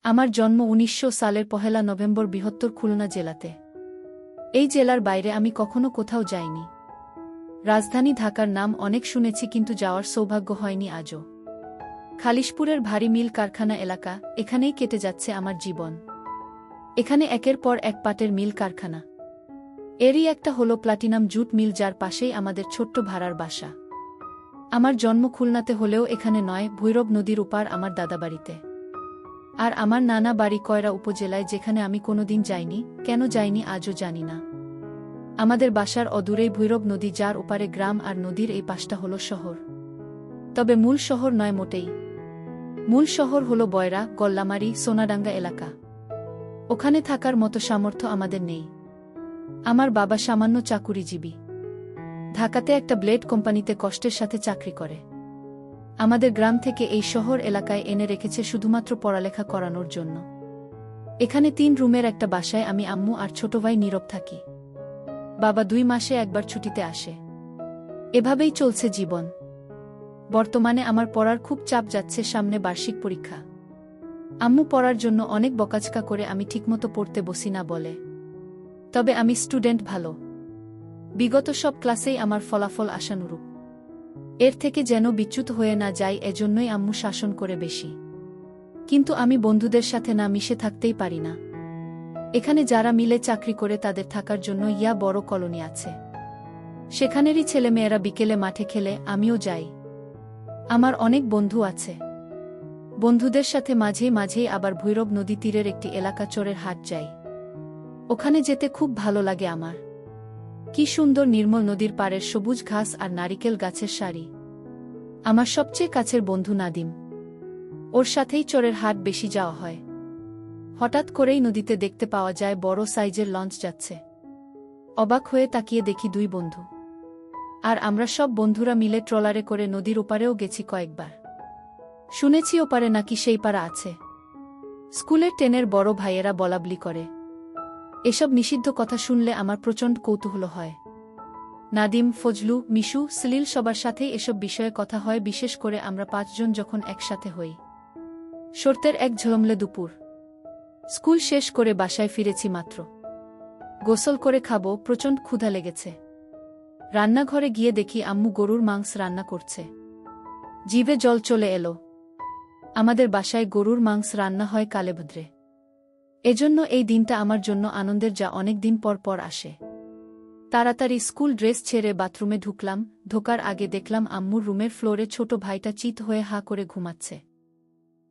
আমার জন্ম ১৯০০ সালের ১লা নভেম্বর বৃহত্তর খুলনা জেলাতে। এই জেলার বাইরে আমি কখনো কোথাও যাইনি। রাজধানী ঢাকার নাম অনেক শুনেছি, কিন্তু যাওয়ার সৌভাগ্য হয়নি আজও। খালিশপুরের ভারী মিল কারখানা এলাকা, এখানেই কেটে যাচ্ছে আমার জীবন। এখানে একের পর এক পাটের মিল কারখানা। এরই একটা হলো প্লাটিনাম জুট মিল, যার পাশেই আমাদের ছোট্ট ভাড়ার বাসা। আমার জন্ম খুলনাতে হলেও এখানে নয়, ভৈরব নদীর উপার আমার দাদাবাড়িতে। আর আমার নানা বাড়ি কয়রা উপজেলায়, যেখানে আমি কোনোদিন যাইনি। কেন যাইনি আজও জানি না। আমাদের বাসার অদূরেই ভৈরব নদী, যার ওপারে গ্রাম, আর নদীর এই পাশটা হলো শহর। তবে মূল শহর নয় মোটেই। মূল শহর হলো বয়রা, গল্লামারি, সোনাডাঙ্গা এলাকা। ওখানে থাকার মতো সামর্থ্য আমাদের নেই। আমার বাবা সামান্য চাকুরিজীবী। ঢাকাতে একটা ব্লেড কোম্পানিতে কষ্টের সাথে চাকরি করে। আমাদের গ্রাম থেকে এই শহর এলাকায় এনে রেখেছে শুধুমাত্র পড়ালেখা করানোর জন্য। এখানে ৩ রুমের একটা বাসায় আমি, আম্মু আর ছোট ভাই নীরব থাকি। বাবা ২ মাসে একবার ছুটিতে আসে। এভাবেই চলছে জীবন। বর্তমানে আমার পড়ার খুব চাপ যাচ্ছে, সামনে বার্ষিক পরীক্ষা। আম্মু পড়ার জন্য অনেক বকাঝকা করে, আমি ঠিকমতো পড়তে বসি না বলে। তবে আমি স্টুডেন্ট ভালো। বিগত সব ক্লাসেই আমার ফলাফল আশানুরূপ। এর থেকে যেন বিচ্যুত হয়ে না যাই, এজন্যই আম্মু শাসন করে বেশি। কিন্তু আমি বন্ধুদের সাথে না মিশে থাকতেই পারি না। এখানে যারা মিলে চাকরি করে, তাদের থাকার জন্য বড় কলোনি আছে। সেখানেরই ছেলেমেয়েরা বিকেলে মাঠে খেলে, আমিও যাই। আমার অনেক বন্ধু আছে। বন্ধুদের সাথে মাঝে মাঝেই আবার ভৈরব নদী তীরের একটি এলাকা চরের হাট যাই। ওখানে যেতে খুব ভালো লাগে আমার। কি সুন্দর নির্মল নদীর পাড়ের সবুজ ঘাস আর নারিকেল গাছের সারি। আমার সবচেয়ে কাছের বন্ধু নাদিম। ওর সাথেই চরের হাট বেশি যাওয়া হয়। হঠাৎ করেই নদীতে দেখতে পাওয়া যায় বড় সাইজের লঞ্চ যাচ্ছে। অবাক হয়ে তাকিয়ে দেখি ২ বন্ধু। আর আমরা সব বন্ধুরা মিলে ট্রলারে করে নদীর ওপারেও গেছি কয়েকবার। শুনেছি ওপারে নাকি সেই পাড়া আছে। স্কুলের 10-এর বড় ভাইয়েরা বলাবলি করে। এসব নিষিদ্ধ কথা শুনলে আমার প্রচণ্ড কৌতূহল হয়। নাদিম, ফজলু, মিশু, সলিল সবার সাথেই এসব বিষয়ে কথা হয়, বিশেষ করে আমরা ৫ জন যখন একসাথে হই। শরতের এক ঝলমলে দুপুর। স্কুল শেষ করে বাসায় ফিরেছি মাত্র। গোসল করে খাবো, প্রচণ্ড ক্ষুধা লেগেছে। রান্নাঘরে গিয়ে দেখি আম্মু গরুর মাংস রান্না করছে। জিভে জল চলে এলো। আমাদের বাসায় গরুর মাংস রান্না হয় কালেভদ্রে। এজন্য এই দিনটা আমার জন্য আনন্দের, যা অনেক দিন পর পর আসে। তাড়াতাড়ি স্কুল ড্রেস ছেড়ে বাথরুমে ঢুকলাম। ঢোকার আগে দেখলাম আম্মুর রুমের ফ্লোরে ছোট ভাইটা চিত হয়ে হা করে ঘুমাচ্ছে।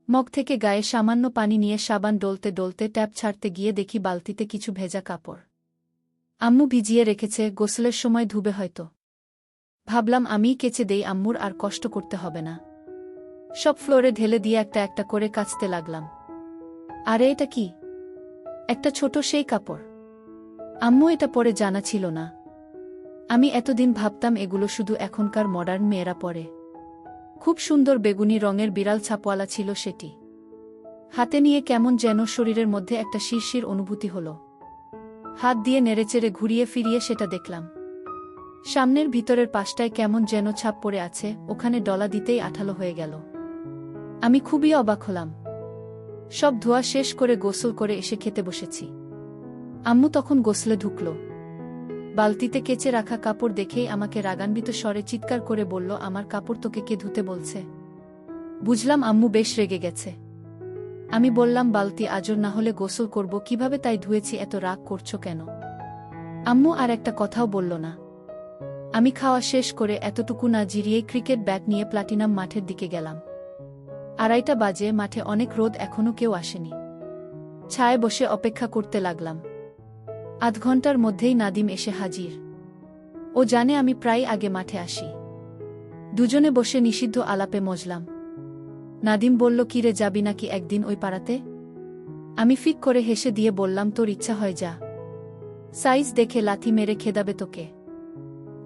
মগ থেকে গায়ে সামান্য পানি নিয়ে সাবান ডলতে ডলতে ট্যাপ ছাড়তে গিয়ে দেখি বালতিতে কিছু ভেজা কাপড়। আম্মু ভিজিয়ে রেখেছে, গোসলের সময় ধুবে হয়তো। ভাবলাম আমিই কেচে দেই, আম্মুর আর কষ্ট করতে হবে না। সব ফ্লোরে ঢেলে দিয়ে একটা একটা করে কাচতে লাগলাম। আরে এটা কি? একটা ছোট সেই কাপড়। আম্মু এটা পরে জানা ছিল না। আমি এতদিন ভাবতাম এগুলো শুধু এখনকার মডার্ন মেয়েরা পরে। খুব সুন্দর বেগুনি রঙের বিড়াল ছাপওয়ালা ছিল সেটি। হাতে নিয়ে কেমন যেন শরীরের মধ্যে একটা শিরশির অনুভূতি হলো। হাত দিয়ে নেড়েচেড়ে ঘুরিয়ে ফিরিয়ে সেটা দেখলাম। সামনের ভিতরের পাশটায় কেমন যেন ছাপ পড়ে আছে, ওখানে ডলা দিতেই আঠালো হয়ে গেল। আমি খুবই অবাক হলাম। সব ধোয়া শেষ করে গোসল করে এসে খেতে বসেছি। আম্মু তখন গোসলে ঢুকল। বালতিতে কেচে রাখা কাপড় দেখেই আমাকে রাগান্বিত স্বরে চিৎকার করে বলল, আমার কাপড় তোকে কে ধুতে বলছে? বুঝলাম আম্মু বেশ রেগে গেছে। আমি বললাম, বালতি আজর না হলে গোসল করব কিভাবে, তাই ধুয়েছি। এত রাগ করছো কেন? আম্মু আর একটা কথাও বলল না। আমি খাওয়া শেষ করে এতটুকু না জিরিয়ে ক্রিকেট ব্যাট নিয়ে প্লাটিনাম মাঠের দিকে গেলাম। 2:30 বাজে, মাঠে অনেক রোদ, এখনো কেউ আসেনি। ছায়ে বসে অপেক্ষা করতে লাগলাম। আধ ঘন্টার মধ্যেই নাদিম এসে হাজির। ও জানে আমি প্রায় আগে মাঠে আসি। দুজনে বসে নিষিদ্ধ আলাপে মজলাম। নাদিম বলল, কিরে, যাবি নাকি একদিন ওই পাড়াতে? আমি ফিক করে হেসে দিয়ে বললাম, তোর ইচ্ছা হয় যা। সাইজ দেখে লাথি মেরে খেদাবে তোকে।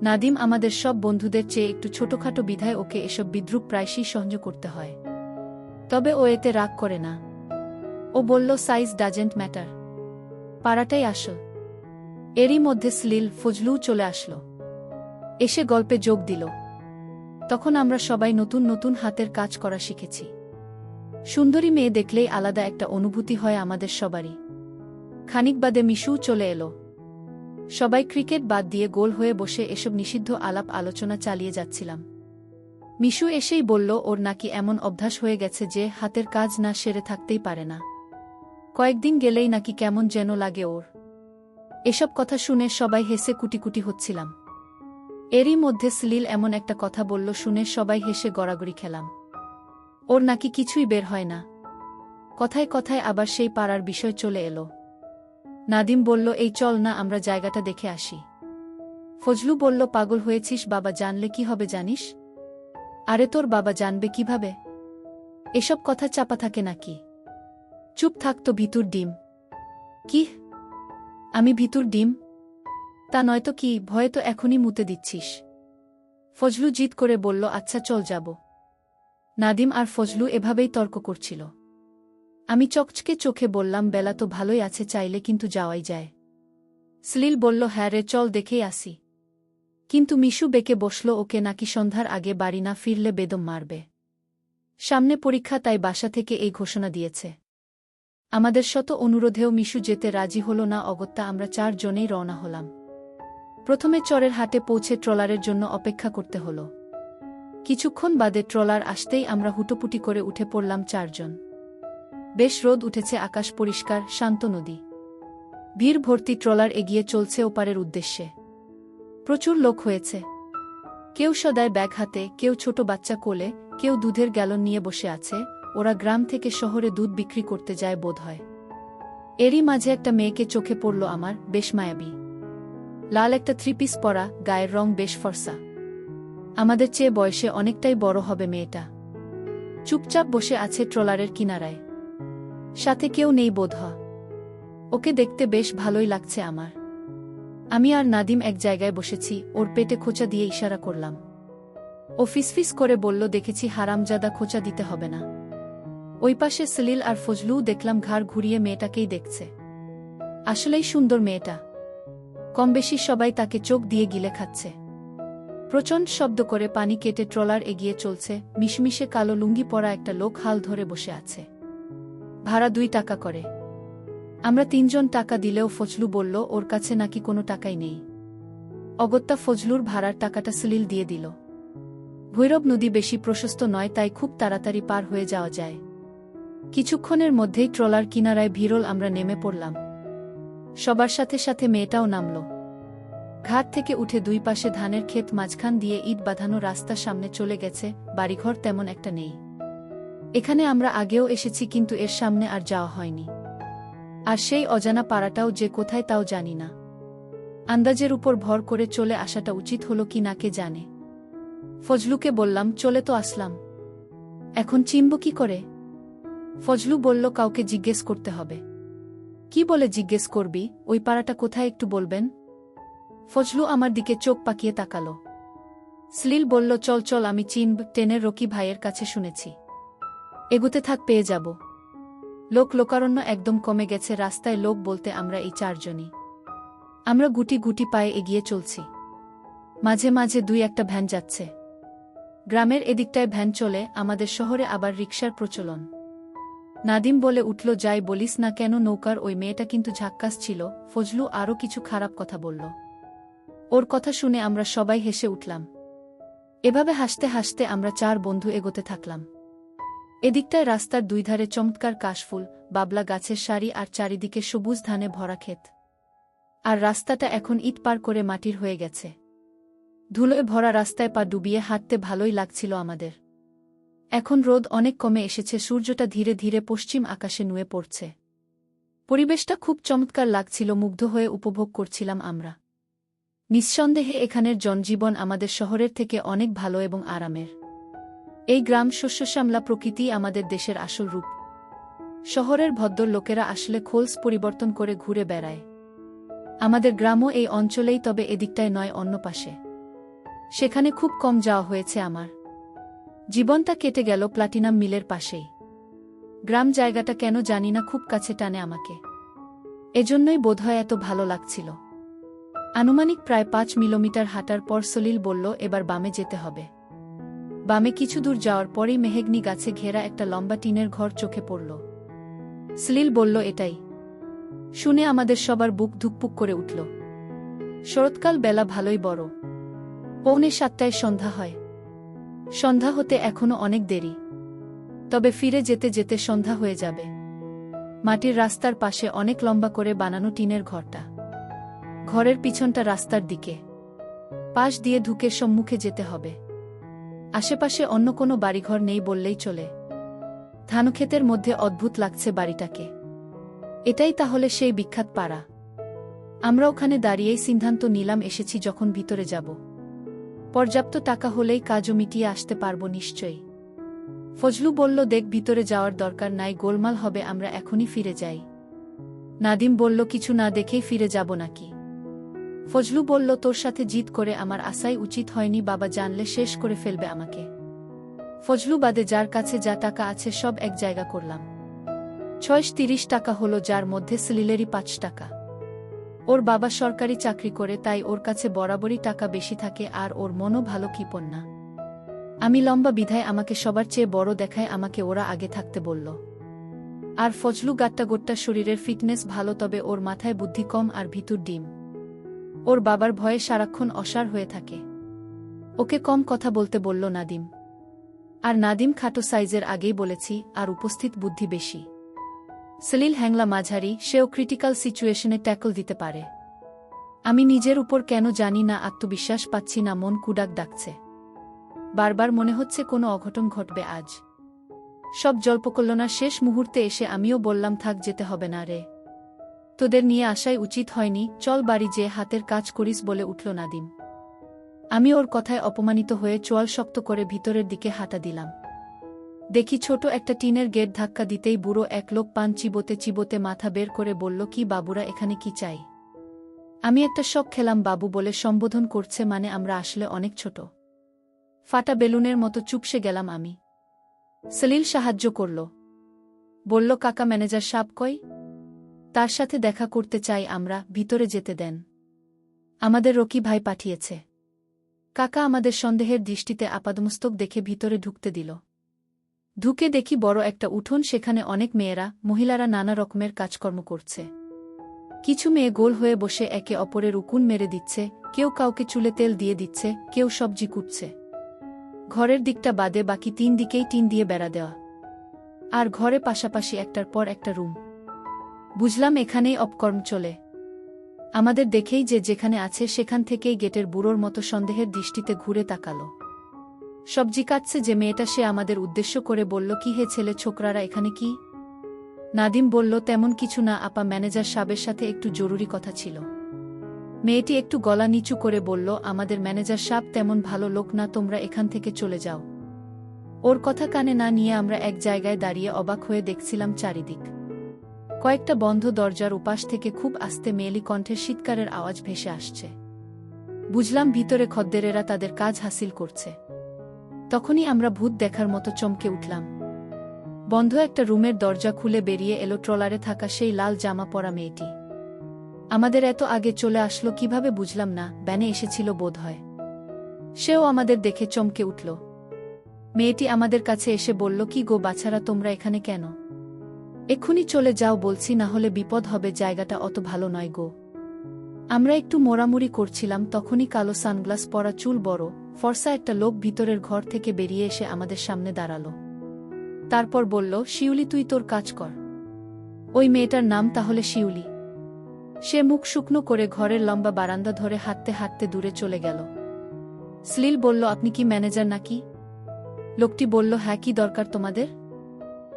নাদিম আমাদের সব বন্ধুদের চেয়ে একটু ছোটখাটো বিধায় ওকে এসব বিদ্রূপ প্রায়শই সহ্য করতে হয়। তবে ও এতে রাগ করে না। ও বলল, সাইজ ডাজেন্ট ম্যাটার, পাড়াটাই আসল। এরই মধ্যে সলিল, ফজলু চলে আসলো। এসে গল্পে যোগ দিল। তখন আমরা সবাই নতুন নতুন হাতের কাজ করা শিখেছি। সুন্দরী মেয়ে দেখলেই আলাদা একটা অনুভূতি হয় আমাদের সবারই। খানিক বাদে মিশুও চলে এলো। সবাই ক্রিকেট বাদ দিয়ে গোল হয়ে বসে এসব নিষিদ্ধ আলাপ আলোচনা চালিয়ে যাচ্ছিলাম। মিশু এসেই বলল ওর নাকি এমন অভ্যাস হয়ে গেছে যে হাতের কাজ না সেরে থাকতেই পারে না। কয়েকদিন গেলেই নাকি কেমন যেন লাগে ওর। এসব কথা শুনে সবাই হেসে কুটিকুটি হচ্ছিলাম। এরই মধ্যে সলিল এমন একটা কথা বলল শুনে সবাই হেসে গড়াগড়ি খেলাম। ওর নাকি কিছুই বের হয় না। কথায় কথায় আবার সেই পাড়ার বিষয় চলে এলো। নাদিম বলল এই চল না আমরা জায়গাটা দেখে আসি। ফজলু বলল পাগল হয়েছিস বাবা, জানলে কি হবে জানিস? আরে তোর বাবা জানবে কিভাবে? এসব কথা চাপা থাকে নাকি? চুপ থাক তো ভিতুর ডিম। কি? আমি ভিতুর ডিম? তা নয়তো কি, ভয়ে তো এখনই মুতে দিচ্ছিস। ফজলু জিদ করে বলল আচ্ছা চল যাব। নাদিম আর ফজলু এভাবেই তর্ক করছিল। আমি চকচকে চোখে বললাম বেলা তো ভালোই আছে, চাইলে কিন্তু যাওয়াই যায়। সলিল বলল হ্যাঁ রে চল দেখেই আসি। কিন্তু মিশু বেঁকে বসল ওকে নাকি সন্ধ্যার আগে বাড়ি না ফিরলে বেদম মারবে। সামনে পরীক্ষা, তাই বাসা থেকে এই ঘোষণা দিয়েছে। আমাদের শত অনুরোধেও মিশু যেতে রাজি হল না। অগত্যা আমরা 4 জনেই রওনা হলাম। প্রথমে চরের হাটে পৌঁছে ট্রলারের জন্য অপেক্ষা করতে হল। কিছুক্ষণ বাদে ট্রলার আসতেই আমরা হুটোপুটি করে উঠে পড়লাম 4 জন। বেশ রোদ উঠেছে, আকাশ পরিষ্কার, শান্ত নদী। ভিড় ভর্তি ট্রলার এগিয়ে চলছে ওপারের উদ্দেশ্যে। প্রচুর লোক হয়েছে। কেউ সদায় ব্যাগ হাতে, কেউ ছোট বাচ্চা কোলে, কেউ দুধের গ্যালন নিয়ে বসে আছে। ওরা গ্রাম থেকে শহরে দুধ বিক্রি করতে যায় বোধহয়। এরই মাঝে একটা মেয়েকে চোখে পড়ল আমার, বেশ মায়াবী। লাল একটা 3 পিস পরা, গায়ের রং বেশ ফর্সা। আমাদের চেয়ে বয়সে অনেকটাই বড় হবে মেয়েটা। চুপচাপ বসে আছে ট্রলারের কিনারায়। সাথে কেউ নেই বোধহয়। ওকে দেখতে বেশ ভালোই লাগছে আমার। আমি আর নাদিম এক জায়গায় বসেছি, ওর পেটে খোঁচা দিয়ে ইশারা করলাম। ও ফিসফিস করে বলল দেখেছি হারামজাদা, খোঁচা দিতে হবে না। ওই পাশে সলিল আর ফজলুও দেখলাম ঘাড় ঘুরিয়ে মেয়েটাকেই দেখছে। আসলেই সুন্দর মেয়েটা। কমবেশি সবাই তাকে চোখ দিয়ে গিলে খাচ্ছে। প্রচণ্ড শব্দ করে পানি কেটে ট্রলার এগিয়ে চলছে। মিশমিশে কালো লুঙ্গি পরা একটা লোক হাল ধরে বসে আছে। ভাড়া 2 টাকা করে। আমরা 3 জন টাকা দিলেও ফজলু বলল ওর কাছে নাকি কোনো টাকাই নেই। অগত্যা ফজলুর ভাড়ার টাকাটা সলিল দিয়ে দিল। ভৈরব নদী বেশি প্রশস্ত নয়, তাই খুব তাড়াতাড়ি পার হয়ে যাওয়া যায়। কিছুক্ষণের মধ্যেই ট্রলার কিনারায় ভিড়ল। আমরা নেমে পড়লাম। সবার সাথে সাথে মেয়েটাও নামল। ঘাট থেকে উঠে 2 পাশে ধানের ক্ষেত, মাঝখান দিয়ে ইট বাঁধানো রাস্তা, সামনে চলে গেছে। বাড়িঘর তেমন একটা নেই। এখানে আমরা আগেও এসেছি, কিন্তু এর সামনে আর যাওয়া হয়নি। আর সেই অজানা পাড়াটাও যে কোথায় তাও জানি না। আন্দাজের উপর ভর করে চলে আসাটা উচিত হলো কি না কে জানে। ফজলুকে বললাম চলে তো আসলাম, এখন চিনব কি করে? ফজলু বলল কাউকে জিজ্ঞেস করতে হবে। কি বলে জিজ্ঞেস করবি? ওই পাড়াটা কোথায় একটু বলবেন? ফজলু আমার দিকে চোখ পাকিয়ে তাকালো। সলিল বলল চল চল, আমি চিনব, ট্রেনের রকি ভাইয়ের কাছে শুনেছি। এগুতে থাক, পেয়ে যাব। লোকারণ্য একদম কমে গেছে। রাস্তায় লোক বলতে আমরা এই 4 জনই। আমরা গুটি গুটি পায়ে এগিয়ে চলছি। মাঝে মাঝে 2-1টা ভ্যান যাচ্ছে। গ্রামের এদিকটায় ভ্যান চলে, আমাদের শহরে আবার রিকশার প্রচলন। নাদিম বলে উঠল যাই বলিস না কেন, নৌকার ওই মেয়েটা কিন্তু ঝাক্কাস ছিল। ফজলু আরও কিছু খারাপ কথা বলল। ওর কথা শুনে আমরা সবাই হেসে উঠলাম। এভাবে হাসতে হাসতে আমরা 4 বন্ধু এগোতে থাকলাম। এদিকটায় রাস্তার 2 ধারে চমৎকার কাশফুল, বাবলা গাছের সারি আর চারিদিকে সবুজ ধানে ভরা ক্ষেত। আর রাস্তাটা এখন ইট পার করে মাটির হয়ে গেছে। ধুলোয় ভরা রাস্তায় পা ডুবিয়ে হাঁটতে ভালোই লাগছিল আমাদের। এখন রোদ অনেক কমে এসেছে, সূর্যটা ধীরে ধীরে পশ্চিম আকাশে নুয়ে পড়ছে। পরিবেশটা খুব চমৎকার লাগছিল, মুগ্ধ হয়ে উপভোগ করছিলাম আমরা। নিঃসন্দেহে এখানের জনজীবন আমাদের শহরের থেকে অনেক ভালো এবং আরামের। এই গ্রাম শস্যশ্যামলা প্রকৃতি আমাদের দেশের আসল রূপ। শহরের ভদ্র লোকেরা আসলে খোলস পরিবর্তন করে ঘুরে বেড়ায়। আমাদের গ্রামও এই অঞ্চলেই, তবে এদিকটায় নয়, অন্য পাশে। সেখানে খুব কম যাওয়া হয়েছে আমার। জীবনটা কেটে গেল প্লাটিনাম মিলের পাশেই। গ্রাম জায়গাটা কেন জানি না খুব কাছে টানে আমাকে। এজন্যই বোধহয় এত ভালো লাগছিল। আনুমানিক প্রায় 5 কিলোমিটার হাঁটার পর সলিল বলল এবার বামে যেতে হবে। বামে কিছু দূর যাওয়ার পরেই মেহেগনি গাছে ঘেরা একটা লম্বা টিনের ঘর চোখে পড়ল। সলিল বলল, এটাই। শুনে আমাদের সবার বুক ধুকপুক করে উঠল। শরৎকাল, বেলা ভালোই বড়। 6:45 সন্ধ্যা হয়। সন্ধ্যা হতে এখনো অনেক দেরি, তবে ফিরে যেতে যেতে সন্ধ্যা হয়ে যাবে। মাটির রাস্তার পাশে অনেক লম্বা করে বানানো টিনের ঘরটা। ঘরের পিছনটা রাস্তার দিকে, পাশ দিয়ে ঢুকে সম্মুখে যেতে হবে। আশেপাশে অন্য কোনো বাড়িঘর নেই বললেই চলে। ধানক্ষেতের মধ্যে অদ্ভুত লাগছে বাড়িটাকে। এটাই তাহলে সেই বিখ্যাত পাড়া। আমরা ওখানে দাঁড়িয়েই সিদ্ধান্ত নিলাম, এসেছি যখন ভিতরে যাব, পর্যাপ্ত টাকা হলেই কাজও মিটিয়ে আসতে পারব নিশ্চয়ই। ফজলু বলল, দেখ, ভিতরে যাওয়ার দরকার নাই, গোলমাল হবে, আমরা এখনই ফিরে যাই। নাদিম বলল, কিছু না দেখেই ফিরে যাব নাকি? ফজলু বলল, তোর সাথে জিদ করে আমার আসাই উচিত হয়নি, বাবা জানলে শেষ করে ফেলবে আমাকে। ফজলু বাদে যার কাছে যা টাকা আছে সব এক জায়গা করলাম। 36 টাকা হলো, যার মধ্যে সলিলেরই 5 টাকা। ওর বাবা সরকারি চাকরি করে, তাই ওর কাছে বরাবরই টাকা বেশি থাকে, আর ওর মনও ভালো কিপন না। আমি লম্বা বিধায় আমাকে সবার চেয়ে বড় দেখায়, আমাকে ওরা আগে থাকতে বলল। আর ফজলু গাট্টা গোট্টা, শরীরের ফিটনেস ভালো, তবে ওর মাথায় বুদ্ধি কম আর ভিতর ডিম। ওর বাবার ভয়ে সারাক্ষণ অসাড় হয়ে থাকে। ওকে কম কথা বলতে বলল নাদিম। আর নাদিম খাটো সাইজের, আগেই বলেছি, আর উপস্থিত বুদ্ধি বেশি। সলিল হ্যাংলা মাঝারি, সেও ক্রিটিক্যাল সিচুয়েশনে ট্যাকল দিতে পারে। আমি নিজের উপর কেন জানি না আত্মবিশ্বাস পাচ্ছি না, মন কুডাক ডাকছে। বারবার মনে হচ্ছে কোনো অঘটন ঘটবে আজ। সব জল্পকল্পনার শেষ মুহূর্তে এসে আমিও বললাম, থাক, যেতে হবে না রে, তোদের নিয়ে আসাই উচিত হয়নি, চল বাড়ি যে হাতের কাজ করিস, বলে উঠল নাদিম। আমি ওর কথায় অপমানিত হয়ে চোয়াল শক্ত করে ভিতরের দিকে হাঁটা দিলাম। দেখি ছোট একটা টিনের গেট ধাক্কা দিতেই বুড়ো এক লোক পান চিবোতে চিবোতে মাথা বের করে বলল, কি বাবুরা, এখানে কি চাই? আমি একটা শক খেলাম, বাবু বলে সম্বোধন করছে মানে আমরা আসলে অনেক ছোট। ফাটা বেলুনের মতো চুপসে গেলাম আমি। সলিল সাহায্য করল, বলল, কাকা, ম্যানেজার সাব কই? তার সাথে দেখা করতে চাই আমরা, ভিতরে যেতে দেন। আমাদের রকি ভাই পাঠিয়েছে। কাকা আমাদের সন্দেহের দৃষ্টিতে আপাদমস্তক দেখে ভিতরে ঢুকতে দিল। ঢুকে দেখি বড় একটা উঠোন, সেখানে অনেক মেয়েরা, মহিলারা নানা রকমের কাজকর্ম করছে। কিছু মেয়ে গোল হয়ে বসে একে অপরের উকুন মেরে দিচ্ছে, কেউ কাউকে চুলে তেল দিয়ে দিচ্ছে, কেউ সবজি কুটছে। ঘরের দিকটা বাদে বাকি 3 দিকেই টিন দিয়ে বেড়া দেওয়া, আর ঘরে পাশাপাশি একটার পর একটা রুম। বুঝলাম এখানেই অপকর্ম চলে। আমাদের দেখেই যে যেখানে আছে সেখান থেকেই গেটের বুড়োর মতো সন্দেহের দৃষ্টিতে ঘুরে তাকালো। সবজি কাটছে যে মেয়েটা, সে আমাদের উদ্দেশ্য করে বলল, কি হে ছেলে ছোকরারা, এখানে কি? নাদিম বলল, তেমন কিছু না আপা, ম্যানেজার সাহেবের সাথে একটু জরুরি কথা ছিল। মেয়েটি একটু গলা নিচু করে বলল, আমাদের ম্যানেজার সাহেব তেমন ভালো লোক না, তোমরা এখান থেকে চলে যাও। ওর কথা কানে না নিয়ে আমরা এক জায়গায় দাঁড়িয়ে অবাক হয়ে দেখছিলাম চারিদিক। কয়েকটা বন্ধ দরজার উপাস থেকে খুব আস্তে মেয়েলি কণ্ঠের শীতকারের আওয়াজ ভেসে আসছে। বুঝলাম ভিতরে খদ্দেরেরা তাদের কাজ হাসিল করছে। তখনই আমরা ভূত দেখার মতো চমকে উঠলাম। বন্ধ একটা রুমের দরজা খুলে বেরিয়ে এলো ট্রলারে থাকা সেই লাল জামা পরা মেয়েটি। আমাদের এত আগে চলে আসলো কিভাবে বুঝলাম না, ব্যানে এসেছিল বোধহয়। সেও আমাদের দেখে চমকে উঠল। মেয়েটি আমাদের কাছে এসে বলল, কি গো বাছারা, তোমরা এখানে কেন? এক্ষুনি চলে যাও বলছি, না হলে বিপদ হবে, জায়গাটা অত ভালো নয় গো। আমরা একটু মোড়ামুড়ি করছিলাম, তখনই কালো সানগ্লাস পরা, চুল বড়, ফর্সা একটা লোক ভিতরের ঘর থেকে বেরিয়ে এসে আমাদের সামনে দাঁড়ালো। তারপর বলল, শিউলি, তুই তোর কাজ কর। ওই মেয়েটার নাম তাহলে শিউলি। সে মুখ শুকনো করে ঘরের লম্বা বারান্দা ধরে হাঁটতে হাঁটতে দূরে চলে গেল। সলিল বলল, আপনি কি ম্যানেজার নাকি? লোকটি বলল, হ্যাঁ, কি দরকার তোমাদের?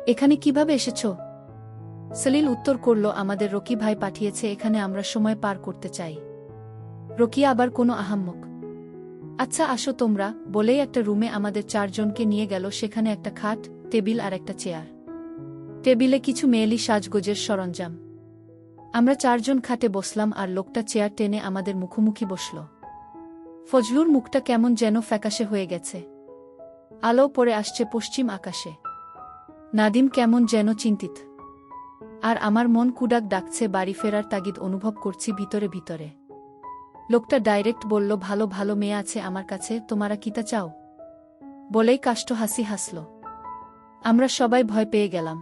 এখানে কিভাবে এসেছ? সলিল উত্তর করল, আমাদের রকি ভাই পাঠিয়েছে এখানে, আমরা সময় পার করতে চাই। রকি আবার কোনো আহাম্মক? আচ্ছা আসো তোমরা, বলেই একটা রুমে আমাদের 4 জনকে নিয়ে গেল। সেখানে একটা খাট, টেবিল আর একটা চেয়ার। টেবিলে কিছু মেয়েলি সাজগোজের সরঞ্জাম। আমরা 4 জন খাটে বসলাম, আর লোকটা চেয়ার টেনে আমাদের মুখোমুখি বসল। ফজলুর মুখটা কেমন যেন ফ্যাকাশে হয়ে গেছে। আলো পড়ে আসছে পশ্চিম আকাশে। নাদিম কেমন যেন চিন্তিত। আর আমার মন কুডাক ডাকছে, বাড়ি ফেরার তাগিদ অনুভব করছি ভিতরে ভিতরে। লোকটা ডাইরেক্ট বলল, ভালো ভালো মেয়ে আছে আমার কাছে, তোমরা কিতা চাও? বলেই কাষ্ঠ হাসি হাসল। আমরা সবাই ভয় পেয়ে গেলাম।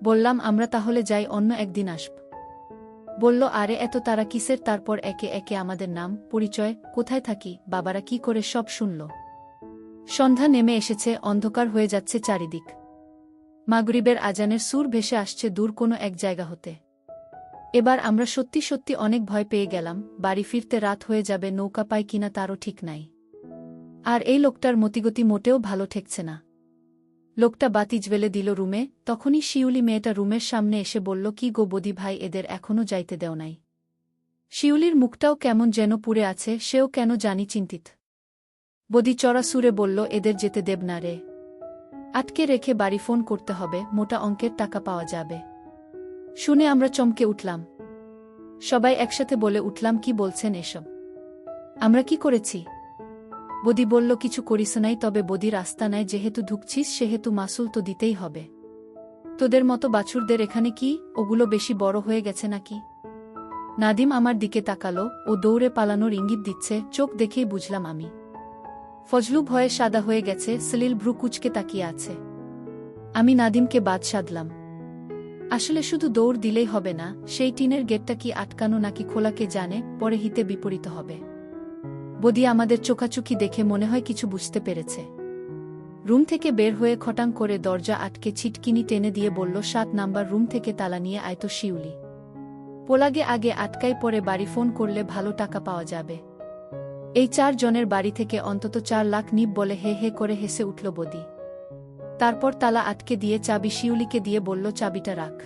বললাম আমরা তাহলে যাই, অন্য একদিন আসব। বলল আরে এত তারা কিসের? তারপর একে একে আমাদের নাম, পরিচয়, কোথায় থাকি, বাবারা কি করে সব শুনল। সন্ধ্যা নেমে এসেছে, অন্ধকার হয়ে যাচ্ছে চারিদিক। মাগরিবের আজানের সুর ভেসে আসছে দূর কোনো এক জায়গা হতে। এবার আমরা সত্যি সত্যি অনেক ভয় পেয়ে গেলাম। বাড়ি ফিরতে রাত হয়ে যাবে, নৌকা পাই কিনা তারও ঠিক নাই। আর এই লোকটার মতিগতি মোটেও ভালো ঠেকছে না। লোকটা বাতি জ্বেলে দিল রুমে, তখনই শিউলি মেয়েটা রুমের সামনে এসে বলল, কি গো বদি ভাই, এদের এখনও যাইতে দেও নাই? শিউলির মুখটাও কেমন যেন পুড়ে আছে, সেও কেন জানি চিন্তিত। বদি চড়া সুরে বলল, এদের যেতে দেব না রে। আটকে রেখে বাড়ি ফোন করতে হবে, মোটা অঙ্কের টাকা পাওয়া যাবে। শুনে আমরা চমকে উঠলাম। সবাই একসাথে বলে উঠলাম, কি বলছেন এসব? আমরা কি করেছি? বদি বলল, কিছু করিস নাই, তবে বদির আস্তানায় যেহেতু ঢুকছিস সেহেতু মাসুল তো দিতেই হবে। তোদের মতো বাছুরদের এখানে কি, ওগুলো বেশি বড় হয়ে গেছে নাকি? নাদিম আমার দিকে তাকালো, ও দৌড়ে পালানোর ইঙ্গিত দিচ্ছে, চোখ দেখেই বুঝলাম আমি। ফজলু ভয়ে সাদা হয়ে গেছে, সলিল ভ্রু কুচকে তাকিয়ে আছে। আমি নাদিমকে বাদ সাধলাম। আসলে শুধু দৌড় দিলেই হবে না, সেই টিনের গেটটা কি আটকানো নাকি খোলা কে জানে, পরে হিতে বিপরীত হবে। বদি আমাদের চোখাচোখি দেখে মনে হয় কিছু বুঝতে পেরেছে। রুম থেকে বের হয়ে খটাং করে দরজা আটকে ছিটকিনি টেনে দিয়ে বলল, 7 নাম্বার রুম থেকে তালা নিয়ে আয় তো শিউলি। পোলাগে আগে আটকাই, পরে বাড়ি ফোন করলে ভালো টাকা পাওয়া যাবে। এই 4 জনের বাড়ি থেকে অন্তত 4 লাখ নিব বলে হে হে করে হেসে উঠল বদি। তারপর তালা আটকে দিয়ে চাবি শিউলিকে দিয়ে বলল, চাবিটা রাখ,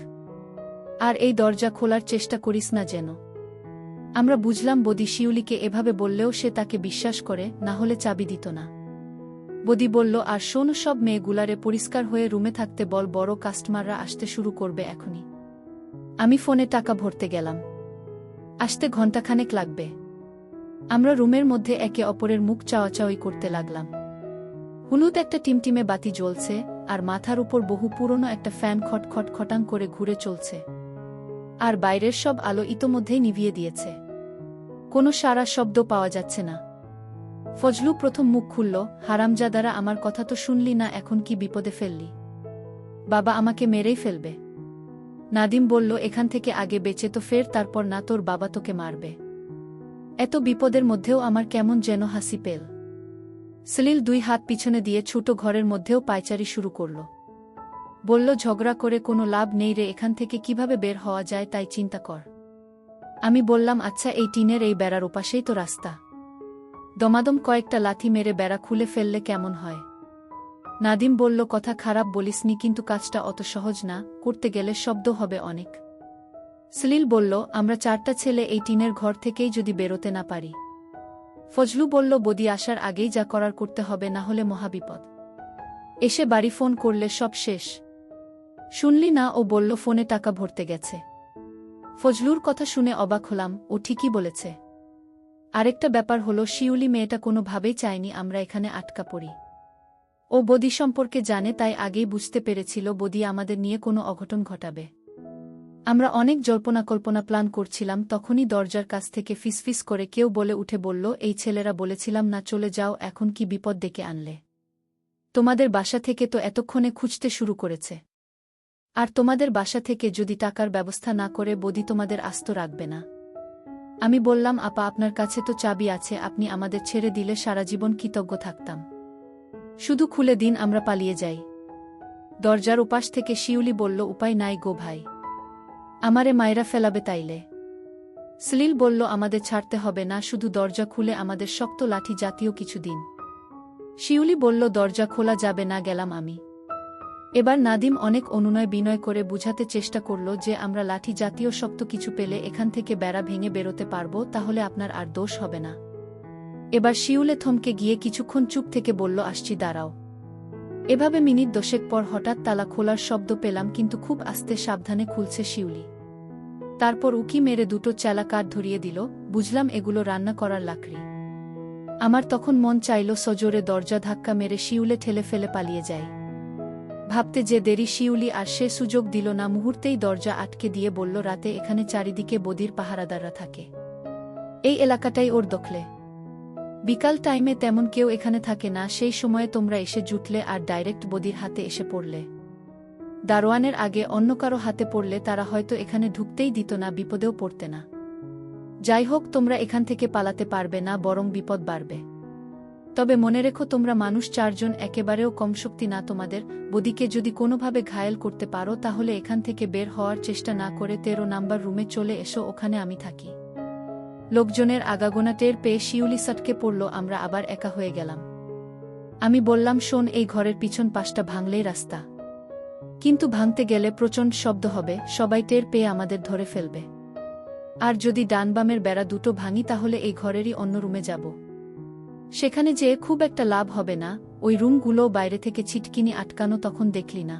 আর এই দরজা খোলার চেষ্টা করিস না যেন। আমরা বুঝলাম বদি শিউলিকে এভাবে বললেও সে তাকে বিশ্বাস করে, না হলে চাবি দিত না। বদি বলল, আর শোন, সব মেয়েগুলারে পরিষ্কার হয়ে রুমে থাকতে বল, বড় কাস্টমাররা আসতে শুরু করবে এখনই। আমি ফোনে টাকা ভরতে গেলাম। আসতে ঘণ্টাখানেক লাগবে। আমরা রুমের মধ্যে একে অপরের মুখ চাওয়াচাওয়ি করতে লাগলাম। হলুদ একটা টিমটিমে বাতি জ্বলছে, আর মাথার উপর বহু পুরনো একটা ফ্যান খটখট খটাং করে ঘুরে চলছে। আর বাইরের সব আলো ইতোমধ্যেই নিভিয়ে দিয়েছে। কোনো সারা শব্দ পাওয়া যাচ্ছে না। ফজলু প্রথম মুখ খুলল, হারামজাদারা, আমার কথা তো শুনলি না, এখন কি বিপদে ফেললি? বাবা আমাকে মেরেই ফেলবে। নাদিম বলল, এখান থেকে আগে বেঁচে তো ফের, তারপর না তোর বাবা তোকে মারবে। এত বিপদের মধ্যেও আমার কেমন যেন হাসি পেল। সলিল 2 হাত পিছনে দিয়ে ছোট ঘরের মধ্যেও পায়চারি শুরু করল। বলল, ঝগড়া করে কোনো লাভ নেই রে, এখান থেকে কিভাবে বের হওয়া যায় তাই চিন্তা কর। আমি বললাম, আচ্ছা, এই টিনের এই বেড়ার ওপাশেই তো রাস্তা। দমাদম কয়েকটা লাথি মেরে বেড়া খুলে ফেললে কেমন হয়? নাদিম বলল, কথা খারাপ বলিসনি, কিন্তু কাজটা অত সহজ না, করতে গেলে শব্দ হবে অনেক। সলিল বলল, আমরা 4টা ছেলে এই টিনের ঘর থেকেই যদি বেরোতে না পারি। ফজলু বলল, বদি আসার আগেই যা করার করতে হবে, না হলে মহাবিপদ। এসে বাড়ি ফোন করলে সব শেষ। শুনলি না, ও বলল ফোনে টাকা ভরতে গেছে। ফজলুর কথা শুনে অবাক হলাম, ও ঠিকই বলেছে। আরেকটা ব্যাপার হলো, শিউলি মেয়েটা কোনোভাবেই চায়নি আমরা এখানে আটকা পড়ি। ও বদি সম্পর্কে জানে, তাই আগেই বুঝতে পেরেছিল বদি আমাদের নিয়ে কোনো অঘটন ঘটাবে। আমরা অনেক জল্পনা কল্পনা প্ল্যান করছিলাম, তখনই দরজার কাছ থেকে ফিসফিস করে কেউ বলে উঠে বলল, এই ছেলেরা বলেছিলাম না চলে যাও, এখন কি বিপদ ডেকে আনলে? তোমাদের বাসা থেকে তো এতক্ষণে খুঁজতে শুরু করেছে। আর তোমাদের বাসা থেকে যদি টাকার ব্যবস্থা না করে বদি তোমাদের আস্ত রাখবে না। আমি বললাম, আপা, আপনার কাছে তো চাবি আছে, আপনি আমাদের ছেড়ে দিলে সারা জীবন কৃতজ্ঞ থাকতাম। শুধু খুলে দিন, আমরা পালিয়ে যাই। দরজার উপাস থেকে শিউলি বলল, উপায় নাই গো ভাই, আমারে মায়েরা ফেলাবে তাইলে। সলিল বলল, আমাদের ছাড়তে হবে না, শুধু দরজা খুলে আমাদের শক্ত লাঠি জাতীয় কিছু দিন। শিউলি বলল, দরজা খোলা যাবে না, গেলাম আমি। এবার নাদিম অনেক অনুনয় বিনয় করে বুঝাতে চেষ্টা করল যে আমরা লাঠি জাতীয় শক্ত কিছু পেলে এখান থেকে বেড়া ভেঙে বেরোতে পারব, তাহলে আপনার আর দোষ হবে না। এবার শিউলে থমকে গিয়ে কিছুক্ষণ চুপ থেকে বলল, আসছি, দাঁড়াও। এভাবে মিনিট 10 পর হঠাৎ তালা খোলার শব্দ পেলাম, কিন্তু খুব আস্তে সাবধানে খুলছে শিউলি। তারপর উকি মেরে 2টো চেলা কাঠ ধরিয়ে দিল, বুঝলাম এগুলো রান্না করার লাকড়ি। আমার তখন মন চাইল সজোরে দরজা ধাক্কা মেরে শিউলে ঠেলে ফেলে পালিয়ে যায়। ভাবতে যে দেরি, শিউলি আর সে সুযোগ দিল না, মুহূর্তেই দরজা আটকে দিয়ে বলল, রাতে এখানে চারিদিকে বদির পাহারাদাররা থাকে, এই এলাকাটাই ওর দখলে। বিকাল টাইমে তেমন কেউ এখানে থাকে না, সেই সময়ে তোমরা এসে জুটলে আর ডাইরেক্ট বদির হাতে এসে পড়লে। দারোয়ানের আগে অন্য কারো হাতে পড়লে তারা হয়তো এখানে ঢুকতেই দিত না, বিপদেও পড়তে না। যাই হোক, তোমরা এখান থেকে পালাতে পারবে না, বরং বিপদ বাড়বে। তবে মনে রেখো, তোমরা মানুষ 4 জন, একেবারেও কম শক্তি না তোমাদের। বদিকে যদি কোনোভাবে ঘায়েল করতে পারো তাহলে এখান থেকে বের হওয়ার চেষ্টা না করে 13 নাম্বার রুমে চলে এসো, ওখানে আমি থাকি। লোকজনের আগাগোনা টের পেয়ে শিউলি সটকে পড়ল, আমরা আবার একা হয়ে গেলাম। আমি বললাম, শোন, এই ঘরের পিছন পাশটা ভাঙলেই রাস্তা, কিন্তু ভাঙতে গেলে প্রচণ্ড শব্দ হবে, সবাই টের পেয়ে আমাদের ধরে ফেলবে। আর যদি ডান বামের বেড়া দুটো ভাঙি তাহলে এই ঘরেরই অন্য রুমে যাব। সেখানে যেয়ে খুব একটা লাভ হবে না, ওই রুমগুলো বাইরে থেকে ছিটকিনি আটকানো, তখন দেখলি না।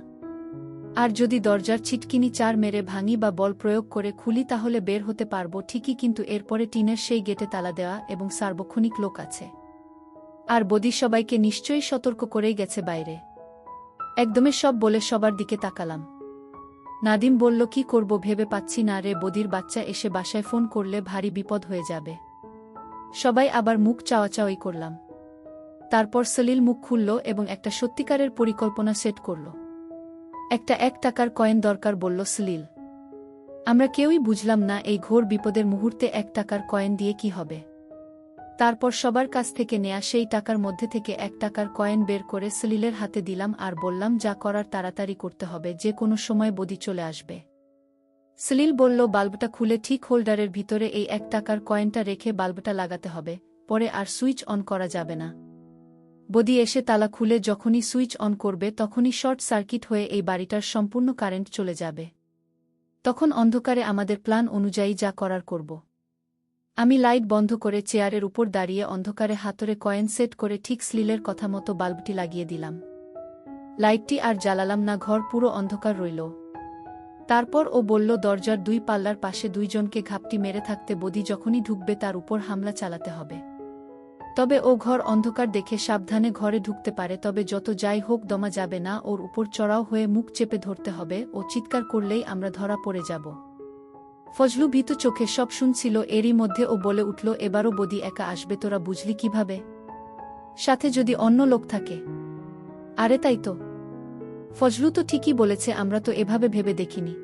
আর যদি দরজার ছিটকিনি 4 মেরে ভাঙি বা বল প্রয়োগ করে খুলি তাহলে বের হতে পারবো ঠিকই, কিন্তু এরপরে টিনের সেই গেটে তালা দেওয়া এবং সার্বক্ষণিক লোক আছে। আর বদি সবাইকে নিশ্চয়ই সতর্ক করেই গেছে বাইরে। একদমে সব বলে সবার দিকে তাকালাম। নাদিম বলল, কি করব ভেবে পাচ্ছি না রে, বদির বাচ্চা এসে বাসায় ফোন করলে ভারী বিপদ হয়ে যাবে। সবাই আবার মুখ চাওয়াচাওয়ি করলাম। তারপর সলিল মুখ খুলল এবং একটা সত্যিকারের পরিকল্পনা সেট করল। একটা 1 টাকার কয়েন দরকার বলল সলিল। আমরা কেউই বুঝলাম না এই ঘোর বিপদের মুহূর্তে 1 টাকার কয়েন দিয়ে কি হবে। তারপর সবার কাছ থেকে নেয়া সেই টাকার মধ্যে থেকে 1 টাকার কয়েন বের করে সলিলের হাতে দিলাম আর বললাম, যা করার তাড়াতাড়ি করতে হবে, যে কোনো সময় বদি চলে আসবে। সলিল বলল, বাল্বটা খুলে ঠিক হোল্ডারের ভিতরে এই 1 টাকার কয়েনটা রেখে বাল্বটা লাগাতে হবে, পরে আর সুইচ অন করা যাবে না। বদি এসে তালা খুলে যখনই সুইচ অন করবে তখনই শর্ট সার্কিট হয়ে এই বাড়িটার সম্পূর্ণ কারেন্ট চলে যাবে। তখন অন্ধকারে আমাদের প্ল্যান অনুযায়ী যা করার করব। আমি লাইট বন্ধ করে চেয়ারের উপর দাঁড়িয়ে অন্ধকারে হাতরে কয়েন সেট করে ঠিক সলিলের কথা মতো বাল্বটি লাগিয়ে দিলাম। লাইটটি আর জ্বালালাম না, ঘর পুরো অন্ধকার রইল। তারপর ও বলল, দরজার 2 পাল্লার পাশে 2 জনকে ঘাপটি মেরে থাকতে, বদি যখনই ঢুকবে তার উপর হামলা চালাতে হবে। তবে ও ঘর অন্ধকার দেখে সাবধানে ঘরে ঢুকতে পারে, তবে যত যাই হোক দমা যাবে না, ওর উপর চড়াও হয়ে মুখ চেপে ধরতে হবে, ও চিৎকার করলেই আমরা ধরা পড়ে যাব। ফজলু ভীতু চোখে সব শুনছিল, এরই মধ্যে ও বলে উঠল, এবারও বদি একা আসবে, তোরা বুঝলি কিভাবে? সাথে যদি অন্য লোক থাকে? আরে তাই তো, ফজলু তো ঠিকই বলেছে, আমরা তো এভাবে ভেবে দেখিনি।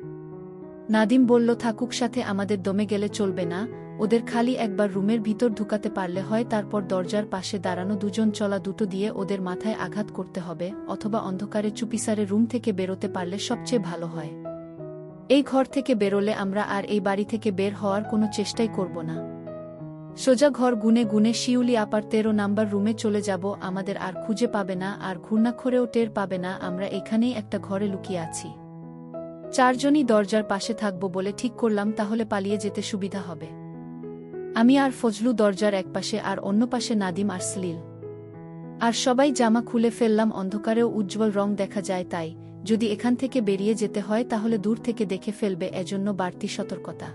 নাদিম বলল, থাকুক সাথে, আমাদের দমে গেলে চলবে না, ওদের খালি একবার রুমের ভিতর ঢুকাতে পারলে হয়, তারপর দরজার পাশে দাঁড়ানো 2 জন চলা দুটো দিয়ে ওদের মাথায় আঘাত করতে হবে, অথবা অন্ধকারে চুপিসারে রুম থেকে বেরোতে পারলে সবচেয়ে ভালো হয়। এই ঘর থেকে বেরোলে আমরা আর এই বাড়ি থেকে বের হওয়ার কোনো চেষ্টাই করব না। সোজা ঘর গুনে গুনে শিউলি আপার 13 নাম্বার রুমে চলে যাব, আমাদের আর খুঁজে পাবে না, আর ঘূর্ণাক্ষরেও টের পাবে না আমরা এখানেই একটা ঘরে লুকিয়ে আছি। 4 জনই দরজার পাশে থাকব বলে ঠিক করলাম, তাহলে পালিয়ে যেতে সুবিধা হবে। আমি আর ফজলু দরজার এক পাশে, আর অন্য পাশে নাদিম আর সলিল। আর সবাই জামা খুলে ফেললাম, অন্ধকারেও উজ্জ্বল রং দেখা যায়, তাই যদি এখান থেকে বেরিয়ে যেতে হয় তাহলে দূর থেকে দেখে ফেলবে, এজন্য বাড়তি সতর্কতা।